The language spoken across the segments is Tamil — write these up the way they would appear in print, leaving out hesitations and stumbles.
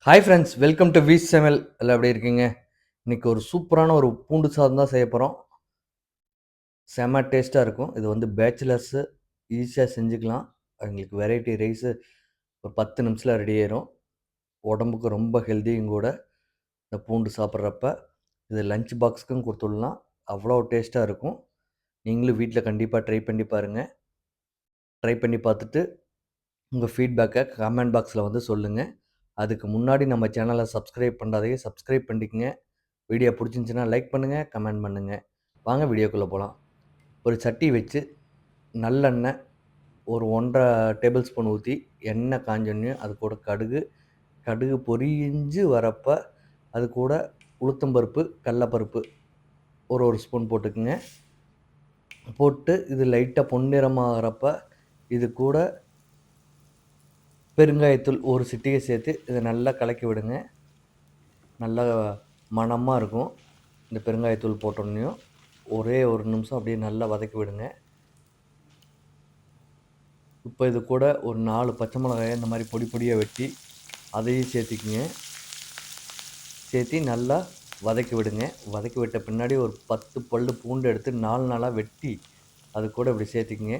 Hi friends, welcome to views சமையல். எல்லாம் எப்படி இருக்கீங்க? இன்னைக்கு ஒரு சூப்பரான ஒரு பூண்டு சாதம் தான் செய்ய போகிறோம். செம்ம டேஸ்ட்டாக இருக்கும். இது வந்து பேச்சுலர்ஸு ஈஸியாக செஞ்சுக்கலாம். அவங்களுக்கு வெரைட்டி ரைஸு ஒரு 10 நிமிஷத்தில் ரெடி ஆயிரும். உடம்புக்கு ரொம்ப ஹெல்த்தியும் கூட. இந்த பூண்டு சாப்பிட்றப்ப இது லஞ்ச் பாக்ஸுக்கும் கொடுத்துடலாம். அவ்வளோ டேஸ்ட்டாக இருக்கும். நீங்களும் வீட்டில் கண்டிப்பாக ட்ரை பண்ணி பாருங்கள். ட்ரை பண்ணி பார்த்துட்டு உங்கள் ஃபீட்பேக்கை கமெண்ட் பாக்ஸில் வந்து சொல்லுங்கள். அதுக்கு முன்னாடி நம்ம சேனலை சப்ஸ்கிரைப் பண்ணாதீங்க, சப்ஸ்கிரைப் பண்ணிக்கங்க. வீடியோ பிடிச்சிருந்துச்சின்னா லைக் பண்ணுங்கள், கமெண்ட் பண்ணுங்கள். வாங்க வீடியோக்குள்ளே போகலாம். ஒரு சட்டி வச்சு நல்லெண்ணெய் ஒரு 1 1/2 டேபிள் ஸ்பூன் ஊற்றி எண்ணெய் காஞ்சோன்னே அது கூட கடுகு கடுகு பொரிஞ்சு வரப்போ அது கூட உளுத்தம்பருப்பு, கடலப்பருப்பு ஒரு ஸ்பூன் போட்டுக்குங்க. போட்டு இது லைட்டாக பொன்னிறமாகறப்ப இது கூட பெருங்காயத்தூள் ஒரு சிட்டிகை சேர்த்து இதை நல்லா கலக்கி விடுங்க. நல்லா மணமாக இருக்கும். இந்த பெருங்காயத்தூள் போட்டோன்னையும் ஒரே ஒரு நிமிஷம் அப்படியே நல்லா வதக்கி விடுங்க. இப்போ இது கூட ஒரு 4 பச்சை மிளகாயை இந்த மாதிரி பொடி பொடியாக வெட்டி அதையும் சேர்த்திக்கிங்க. சேர்த்தி நல்லா வதக்கி விடுங்க. வதக்கி விட்ட பின்னாடி ஒரு 10 பல் பூண்டு எடுத்து 4 நாளாக வெட்டி அது கூட இப்படி சேர்த்திக்கிங்க.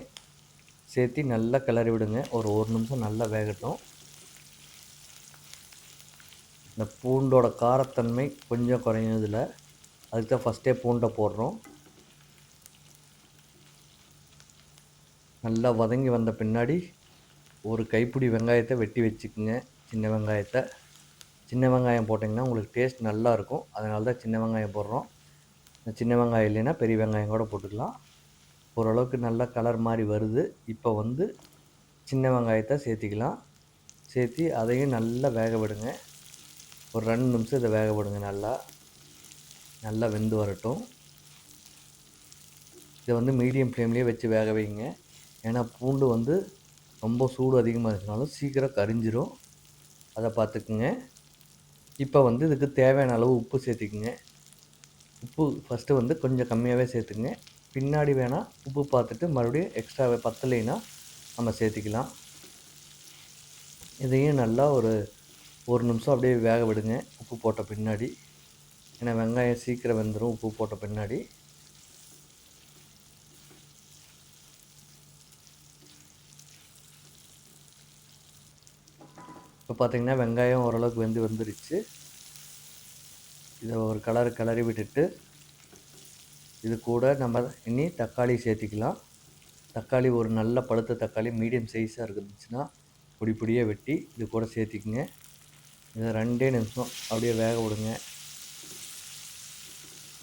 சேர்த்தி நல்லா கிளறி விடுங்க. ஒரு நிமிஷம் நல்லா வேகட்டும். இந்த பூண்டோட காரத்தன்மை கொஞ்சம் குறையும் இதில். அதுக்கு தான் ஃபஸ்ட்டே பூண்டை போடுறோம். நல்லா வதங்கி வந்த பின்னாடி ஒரு கைப்பிடி வெங்காயத்தை வெட்டி வச்சுக்குங்க. சின்ன வெங்காயம் போட்டிங்கன்னா உங்களுக்கு டேஸ்ட் நல்லாயிருக்கும். அதனால தான் சின்ன வெங்காயம் போடுறோம். சின்ன வெங்காயம் இல்லைன்னா பெரிய வெங்காயம் கூட போட்டுக்கலாம். ஓரளவுக்கு நல்லா கலர் மாதிரி வருது. இப்போ வந்து சின்ன வெங்காயத்தை சேர்த்திக்கலாம். சேர்த்தி அதையும் நல்லா வேக விடுங்க. ஒரு 2 நிமிஷம் இதை வேக விடுங்க. நல்லா வெந்து வரட்டும். இதை வந்து மீடியம் ஃப்ளேம்லேயே வச்சு வேக வைங்க. ஏன்னா பூண்டு வந்து ரொம்ப சூடு அதிகமாக இருக்கனாலும் சீக்கிரம் கரிஞ்சிரும். அதை பார்த்துக்குங்க. இப்போ வந்து இதுக்கு தேவையான அளவு உப்பு சேர்த்திக்குங்க. உப்பு ஃபஸ்ட்டு வந்து கொஞ்சம் கம்மியாகவே சேர்த்துங்க. பின்னாடி வேணால் உப்பு பார்த்துட்டு மறுபடியும் எக்ஸ்ட்ரா பத்தலைன்னா நம்ம சேர்த்திக்கலாம். இதையும் நல்லா ஒரு நிமிஷம் அப்படியே வேக விடுங்க உப்பு போட்ட பின்னாடி. ஏன்னா வெங்காயம் சீக்கிரம் வெந்துடும் உப்பு போட்ட பின்னாடி. இப்போ பார்த்திங்கன்னா வெங்காயம் ஓரளவுக்கு வந்துருச்சு. இதை ஒரு கிளறி விட்டுட்டு இது கூட நம்ம இனி தக்காளி சேர்த்திக்கலாம். தக்காளி ஒரு நல்ல பழுத்த தக்காளி மீடியம் சைஸாக இருந்துச்சுன்னா பொடி பொடியாக வெட்டி இது கூட சேர்த்திக்குங்க. இதை 2 நிமிஷம் அப்படியே வேக விடுங்க.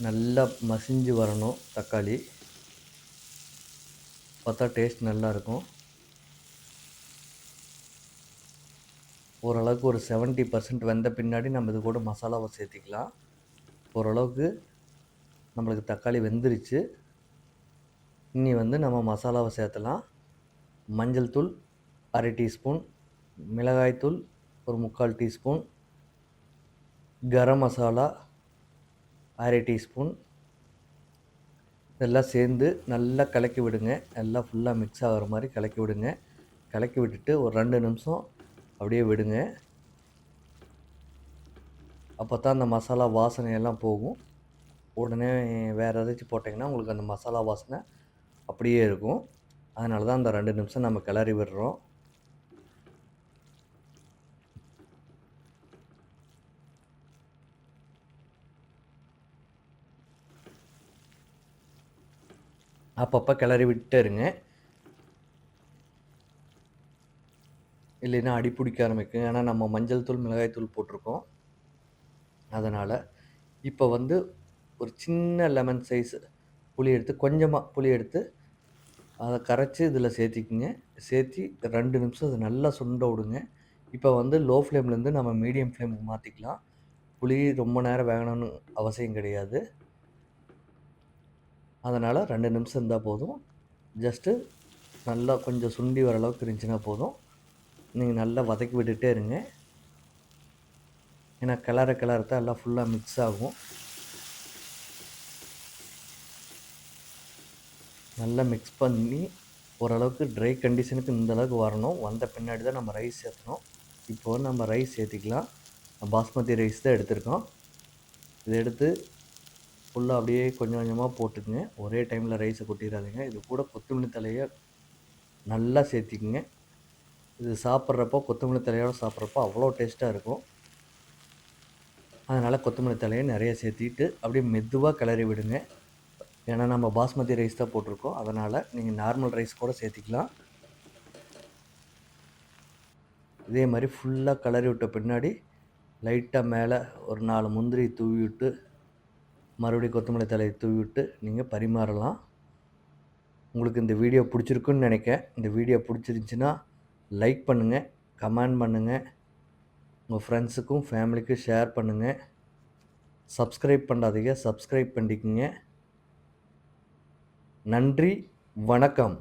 நல்லா மசிஞ்சு வரணும் தக்காளி. பார்த்தா டேஸ்ட் நல்லாயிருக்கும். ஓரளவுக்கு ஒரு 70% வெந்த பின்னாடி நம்ம இது கூட மசாலாவை சேர்த்திக்கலாம். ஓரளவுக்கு நம்மளுக்கு தக்காளி வெந்துருச்சு. இனி வந்து நம்ம மசாலாவை சேர்த்தலாம். மஞ்சள் தூள் 1/2 டீஸ்பூன், மிளகாய்த்தூள் ஒரு 3/4 டீஸ்பூன், கரம் மசாலா 1/2 டீஸ்பூன். இதெல்லாம் சேர்ந்து நல்லா கலக்கி விடுங்க. நல்லா ஃபுல்லாக மிக்ஸ் ஆகிற மாதிரி கலக்கி விடுங்க. கலக்கி விட்டுட்டு ஒரு 2 நிமிஷம் அப்படியே விடுங்க. அப்போ தான் அந்த மசாலா வாசனையெல்லாம் போகும். உடனே வேறு ஏதாச்சும் போட்டிங்கன்னா உங்களுக்கு அந்த மசாலா வாசனை அப்படியே இருக்கும். அதனால தான் அந்த 2 நிமிஷம் நம்ம கிளறி விடுறோம். அப்பப்போ கிளறி விட்டுட்டே இருங்க. இல்லைன்னா அடி பிடிக்க ஆரம்பிக்கும். ஏன்னா நம்ம மஞ்சள் தூள், மிளகாய் தூள் போட்டிருக்கோம். அதனால் இப்போ வந்து ஒரு சின்ன லெமன் சைஸ் கொஞ்சமாக புளி எடுத்து அதை கரைச்சி இதில் சேர்த்திக்குங்க. சேர்த்தி 2 நிமிஷம் அதை நல்லா சுண்ட விடுங்க. இப்போ வந்து லோ ஃப்ளேம்லேருந்து நம்ம மீடியம் ஃப்ளேமுக்கு மாற்றிக்கலாம். புளி ரொம்ப நேரம் வேகணும்னு அவசியம் கிடையாது. அதனால் 2 நிமிஷம் இருந்தால் போதும். ஜஸ்ட்டு நல்லா கொஞ்சம் சுண்டி வர அளவுக்கு இருந்துச்சுன்னா போதும். நீங்கள் நல்லா வதக்கி விட்டுட்டே இருங்க. ஏன்னா கிளறத்தான் எல்லாம் ஃபுல்லாக மிக்ஸ் ஆகும். நல்லா மிக்ஸ் பண்ணி ஓரளவுக்கு ட்ரை கண்டிஷனுக்கு இந்த அளவுக்கு வரணும். வந்த பின்னாடி தான் நம்ம ரைஸ் சேர்த்தணும். இப்போ நம்ம ரைஸ் சேர்த்திக்கலாம். பாஸ்மதி ரைஸ் தான் எடுத்திருக்கோம். இதை எடுத்து ஃபுல்லாக அப்படியே கொஞ்சம் கொஞ்சமாக போட்டுக்குங்க. ஒரே டைமில் ரைஸை கொட்டிடாதீங்க. இது கூட கொத்தமல்லி தழையை நல்லா சேர்த்திக்குங்க. இது சாப்பிட்றப்போ கொத்தமல்லி தழையோடு சாப்பிட்றப்போ அவ்வளோ டேஸ்ட்டாக இருக்கும். அதனால் கொத்தமல்லி தழையை நிறைய சேர்த்திட்டு அப்படியே மெதுவாக கிளறி விடுங்க. ஏன்னா நம்ம பாஸ்மதி ரைஸ் தான் போட்டிருக்கோம். அதனால் நீங்கள் நார்மல் ரைஸ் கூட சேர்த்திக்கலாம். இதே மாதிரி ஃபுல்லாக கிளறி விட்ட பின்னாடி லைட்டாக மேலே ஒரு 4 முந்திரி தூவி விட்டு மறுபடியும் கொத்தமல்லி தழையை தூவி விட்டு நீங்கள் பரிமாறலாம். உங்களுக்கு இந்த வீடியோ பிடிச்சிருக்குன்னு நினைக்கிறேன். இந்த வீடியோ பிடிச்சிருந்துச்சின்னா லைக் பண்ணுங்கள், கமெண்ட் பண்ணுங்கள், உங்கள் ஃப்ரெண்ட்ஸுக்கும் ஃபேமிலிக்கும் ஷேர் பண்ணுங்கள். சப்ஸ்கிரைப் பண்ணாதீங்க, சப்ஸ்கிரைப் பண்ணிக்கோங்க. நன்றி, வணக்கம்.